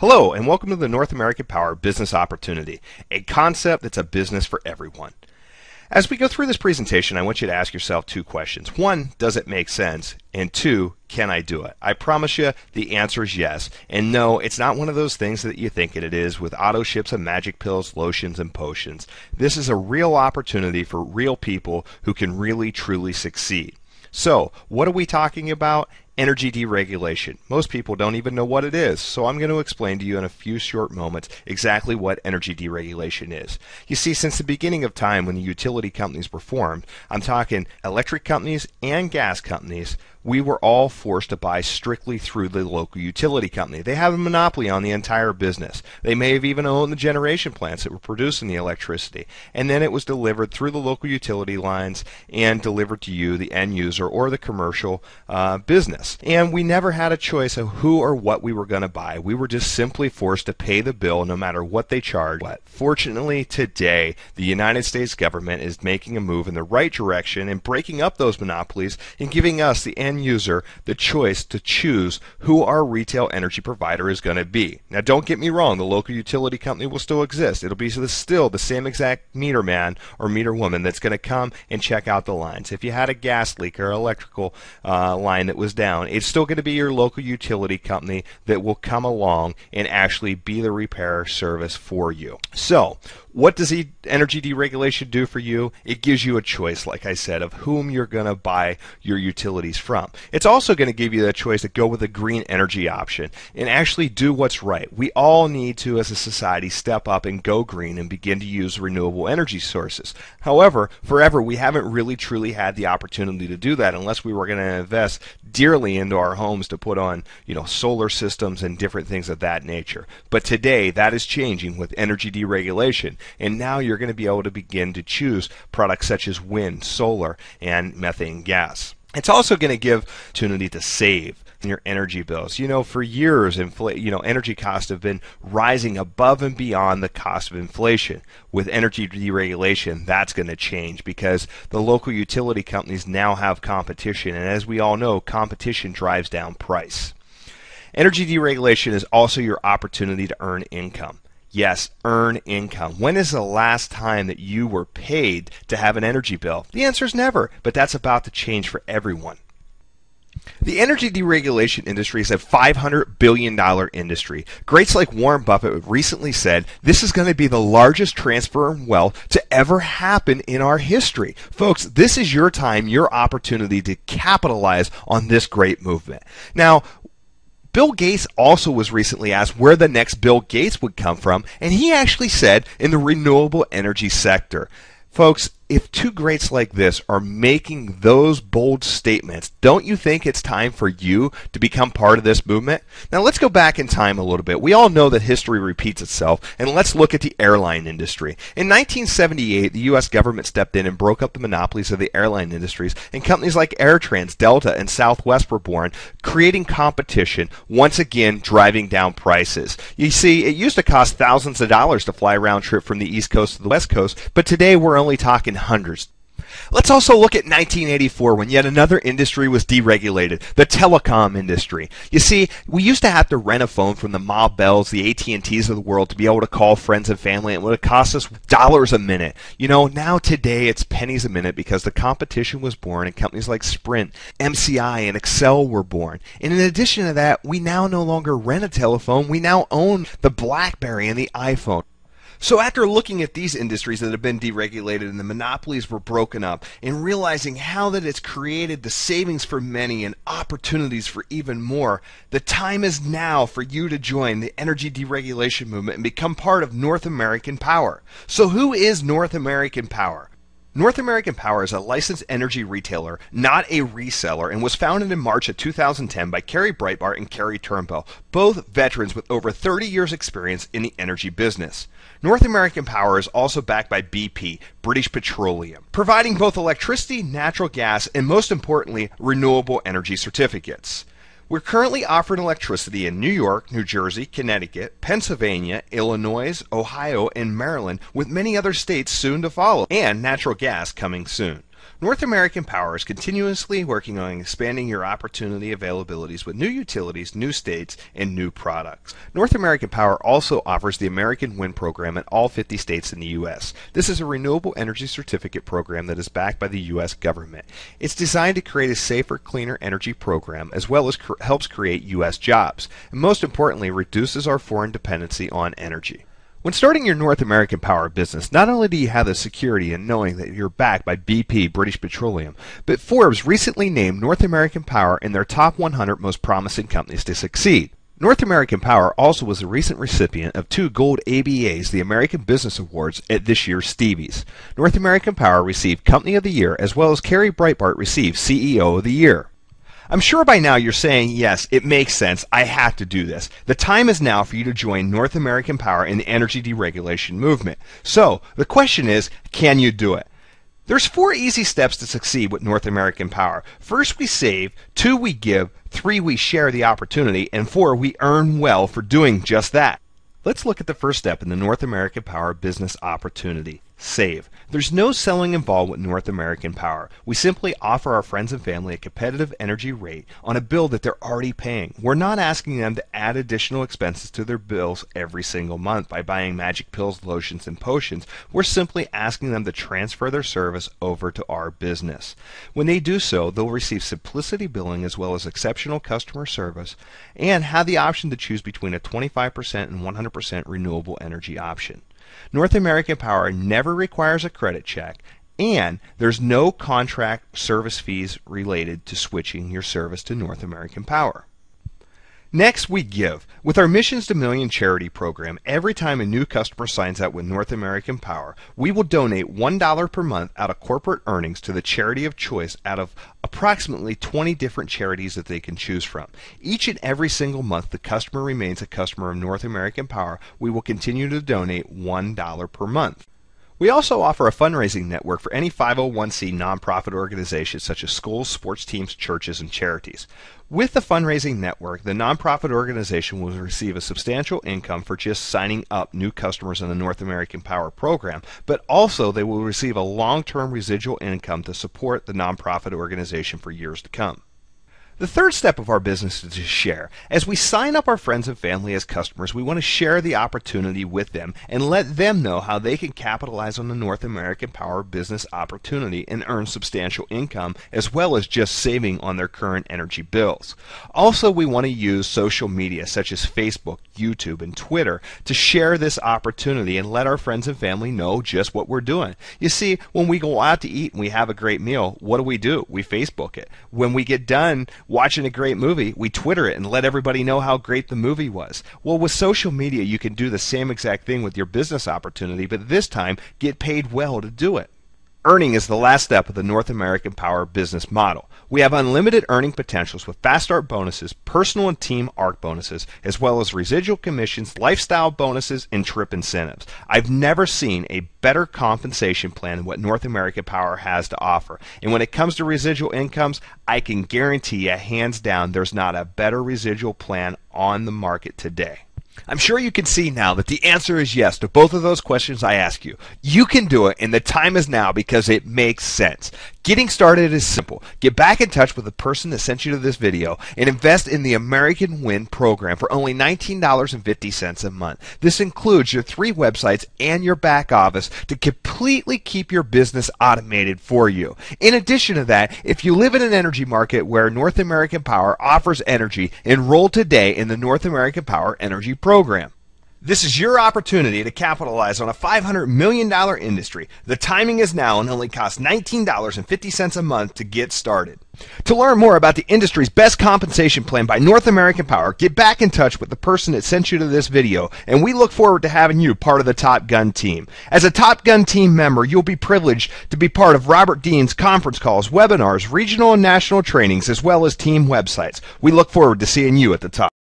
Hello, and welcome to the North American Power Business Opportunity, a concept that's a business for everyone. As we go through this presentation, I want you to ask yourself two questions. One, does it make sense? And two, can I do it? I promise you the answer is yes. And no, it's not one of those things that you think it is with auto ships of magic pills, lotions, and potions. This is a real opportunity for real people who can really, truly succeed. So, what are we talking about? Energy deregulation. Most people don't even know what it is, so I'm going to explain to you in a few short moments exactly what energy deregulation is. You see, since the beginning of time when the utility companies were formed, I'm talking electric companies and gas companies, we were all forced to buy strictly through the local utility company. They have a monopoly on the entire business. They may have even owned the generation plants that were producing the electricity. And then it was delivered through the local utility lines and delivered to you, the end user, or the commercial business. And we never had a choice of who or what we were going to buy. We were just simply forced to pay the bill no matter what they charged. But fortunately, today, the United States government is making a move in the right direction and breaking up those monopolies and giving us, the end user, the choice to choose who our retail energy provider is going to be. Now, don't get me wrong, the local utility company will still exist. It'll be still the same exact meter man or meter woman that's going to come and check out the lines. If you had a gas leak or electrical line that was down, it's still going to be your local utility company that will come along and actually be the repair service for you. So, what does energy deregulation do for you? It gives you a choice, like I said, of whom you're going to buy your utilities from. It's also going to give you the choice to go with a green energy option and actually do what's right. We all need to, as a society, step up and go green and begin to use renewable energy sources. However, forever we haven't really truly had the opportunity to do that unless we were going to invest dearly into our homes to put on, solar systems and different things of that nature. But today that is changing with energy deregulation. And now you're going to be able to begin to choose products such as wind, solar, and methane gas. It's also going to give opportunity to save in your energy bills. For years, energy costs have been rising above and beyond the cost of inflation. With energy deregulation, that's going to change because the local utility companies now have competition, and as we all know, competition drives down price. Energy deregulation is also your opportunity to earn income. Yes, earn income. When is the last time that you were paid to have an energy bill? The answer is never, but that's about to change for everyone. The energy deregulation industry is a $500 billion industry. Greats like Warren Buffett recently said this is going to be the largest transfer of wealth to ever happen in our history. Folks, this is your time, your opportunity to capitalize on this great movement. Now, Bill Gates also was recently asked where the next Bill Gates would come from, and he actually said in the renewable energy sector. Folks, if two greats like this are making those bold statements, don't you think it's time for you to become part of this movement? Now let's go back in time a little bit. We all know that history repeats itself, and let's look at the airline industry. In 1978, the U.S. government stepped in and broke up the monopolies of the airline industries, and companies like AirTrans, Delta, and Southwest were born, creating competition, once again driving down prices. You see, it used to cost thousands of dollars to fly a round trip from the East Coast to the West Coast, but today we're only talking hundreds. Let's also look at 1984 when yet another industry was deregulated, the telecom industry. You see, we used to have to rent a phone from the Ma Bells, the AT&Ts of the world to be able to call friends and family. It would have cost us dollars a minute. Now today it's pennies a minute because the competition was born and companies like Sprint, MCI, and Excel were born. And in addition to that, we now no longer rent a telephone. We now own the BlackBerry and the iPhone. So after looking at these industries that have been deregulated and the monopolies were broken up and realizing how that it's created the savings for many and opportunities for even more, the time is now for you to join the energy deregulation movement and become part of North American Power. So who is North American Power? North American Power is a licensed energy retailer, not a reseller, and was founded in March of 2010 by Carrie Breitbart and Carrie Turnbull, both veterans with over 30 years experience in the energy business. North American Power is also backed by BP, British Petroleum, providing both electricity, natural gas, and most importantly, renewable energy certificates. We're currently offering electricity in New York, New Jersey, Connecticut, Pennsylvania, Illinois, Ohio, and Maryland, with many other states soon to follow, and natural gas coming soon. North American Power is continuously working on expanding your opportunity availabilities with new utilities, new states, and new products. North American Power also offers the American Wind program in all 50 states in the U.S. This is a renewable energy certificate program that is backed by the U.S. government. It's designed to create a safer, cleaner energy program as well as helps create U.S. jobs, and most importantly, reduces our foreign dependency on energy. When starting your North American Power business, not only do you have the security in knowing that you're backed by BP, British Petroleum, but Forbes recently named North American Power in their top 100 most promising companies to succeed. North American Power also was a recent recipient of 2 gold ABAs, the American Business Awards, at this year's Stevies. North American Power received Company of the Year, as well as Carrie Breitbart received CEO of the Year. I'm sure by now you're saying, yes, it makes sense, I have to do this. The time is now for you to join North American Power in the energy deregulation movement. So, the question is, can you do it? There's 4 easy steps to succeed with North American Power. First, we save. 2, we give. 3, we share the opportunity. And 4, we earn well for doing just that. Let's look at the first step in the North American Power business opportunity. Save. There's no selling involved with North American Power. We simply offer our friends and family a competitive energy rate on a bill that they're already paying. We're not asking them to add additional expenses to their bills every single month by buying magic pills, lotions, and potions. We're simply asking them to transfer their service over to our business. When they do so, they'll receive simplicity billing as well as exceptional customer service and have the option to choose between a 25% and 100% renewable energy option. North American Power never requires a credit check, and there's no contract service fees related to switching your service to North American Power. Next, we give. With our Missions to Million charity program, every time a new customer signs up with North American Power, we will donate $1 per month out of corporate earnings to the charity of choice out of approximately 20 different charities that they can choose from. Each and every single month the customer remains a customer of North American Power, we will continue to donate $1 per month. We also offer a fundraising network for any 501c nonprofit organizations such as schools, sports teams, churches, and charities. With the fundraising network, the nonprofit organization will receive a substantial income for just signing up new customers in the North American Power program, but also they will receive a long-term residual income to support the nonprofit organization for years to come. The third step of our business is to share. As we sign up our friends and family as customers, we want to share the opportunity with them and let them know how they can capitalize on the North American Power business opportunity and earn substantial income as well as just saving on their current energy bills. Also, we want to use social media such as Facebook, YouTube, and Twitter to share this opportunity and let our friends and family know just what we're doing. You see, when we go out to eat and we have a great meal, what do? We Facebook it. When we get done watching a great movie, we Twitter it and let everybody know how great the movie was. Well, with social media, you can do the same exact thing with your business opportunity, but this time, get paid well to do it. Earning is the last step of the North American Power business model. We have unlimited earning potentials with fast start bonuses, personal and team ARC bonuses, as well as residual commissions, lifestyle bonuses, and trip incentives. I've never seen a better compensation plan than what North American Power has to offer. And when it comes to residual incomes, I can guarantee you, hands down, there's not a better residual plan on the market today. I'm sure you can see now that the answer is yes to both of those questions I asked you. You can do it, and the time is now because it makes sense. Getting started is simple. Get back in touch with the person that sent you to this video and invest in the American Wind program for only $19.50 a month. This includes your 3 websites and your back office to completely keep your business automated for you. In addition to that, if you live in an energy market where North American Power offers energy, enroll today in the North American Power Energy Program. This is your opportunity to capitalize on a $500 million industry. The timing is now and only costs $19.50 a month to get started. To learn more about the industry's best compensation plan by North American Power, get back in touch with the person that sent you to this video, and we look forward to having you part of the Top Gun team. As a Top Gun team member, you'll be privileged to be part of Robert Dean's conference calls, webinars, regional and national trainings, as well as team websites. We look forward to seeing you at the top.